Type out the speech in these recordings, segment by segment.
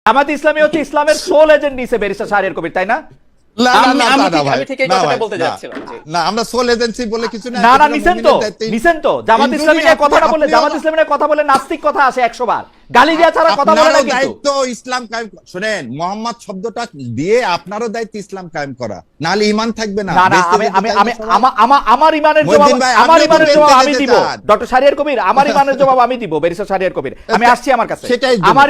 জামাত ইসলামী হচ্ছে ইসলামের soul agent নিছে ব্যারিস্টার শাহরিয়ার কবির, তাই না? আমি ঠিক এই কথাটা বলতে যাচ্ছিলাম। না, আমরা সোল এজেন্সি বলে কিছু না। না নিছেন তো জামাত ইসলামী নিয়ে কথাটা বলে, জামাত ইসলামী নিয়ে কথা বলে নাস্তিক কথা আসে 100 বার, গালি দেয়া ছাড়া কথা বলে না। কিন্তু দায়িত্ব ইসলাম কায়েম, শুনেন, মোহাম্মদ শব্দটা দিয়ে আপনারও দায়িত্ব ইসলাম কায়েম করা, নালে ঈমান থাকবে না। না আমার ইমানের জবাব, আমার ইমানের জবাব আমি দিব ডক্টর শাহরিয়ার কবির, আমার ইমানের জবাব আমি দিব ব্যারিস্টার শাহরিয়ার কবির। আমি আসছি আমার কাছে, আমার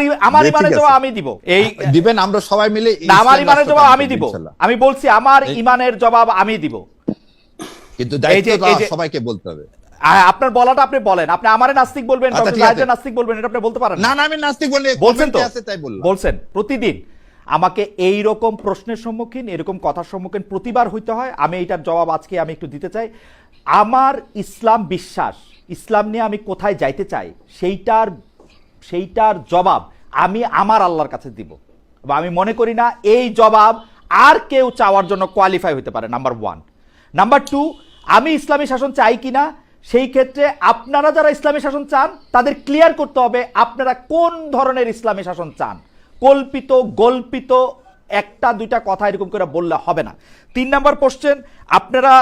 ইমানের জবাব আমি দিব। এই দিবেন, আমরা সবাই মিলে আমার ইমানের জবাব আমি দিব। আমি বলছি আমার ইমানের জবাব আমি দিব, কিন্তু দায়িত্ব সবাইকে বলতে হবে। আপনার বলাটা আপনি বলেন, আপনি আমারে নাস্তিক বলবেন, ডক্টর জাহিদের নাস্তিক বলবেন, এটা আপনি বলতে পারেন না। না, আমি নাস্তিক বলি, বলছেন তো, তাই বললাম। বলছেন প্রতিদিন আমাকে এই রকম প্রশ্নের সম্মুখীন, এরকম কথার সম্মুখীন প্রতিবার হইতে হয়। আমি এইটার জবাব আজকে আমি একটু দিতে চাই। আমার ইসলাম বিশ্বাস, ইসলাম নিয়ে আমি কোথায় যাইতে চাই, সেইটার জবাব আমি আমার আল্লাহর কাছে দিব। আমি মনে করি না এই জবাব আর কেউ চাওয়ার জন্য কোয়ালিফাই হতে পারে, নাম্বার 1। নাম্বার 2, আমি ইসলামী শাসন চাই কিনা, সেই ক্ষেত্রে আপনারা যারা ইসলামী শাসন চান তাদের ক্লিয়ার করতে হবে আপনারা কোন ধরনের ইসলামী শাসন চান। কল্পিত গল্পিত একটা দুইটা কথা এরকম করে বললে হবে না। 3 নম্বর কোশ্চেন, আপনারা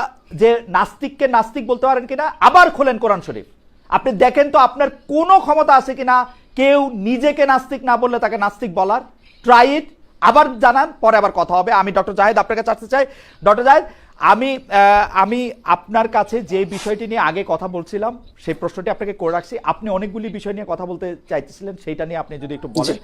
যে নাস্তিককে নাস্তিক বলতে পারেন কিনা, আবার খোলেন কোরআন শরীফ, আপনি দেখেন তো আপনার কোনো ক্ষমতা আছে কিনা কেউ নিজেকে নাস্তিক না বললে তাকে নাস্তিক বলার। ট্রাই ইট, আবার জানান, পরে আবার কথা হবে। আমি ডক্টর জাহেদ আপনার কাছে আসতে চাই। ডক্টর জাহেদ, আমি আপনার কাছে যে বিষয়টি নিয়ে আগে কথা বলছিলাম সেই প্রশ্নটি আপনাকে করে রাখছি। আপনি অনেকগুলি বিষয় নিয়ে কথা বলতে চাইতেছিলেন, সেইটা নিয়ে আপনি যদি একটু বলেন।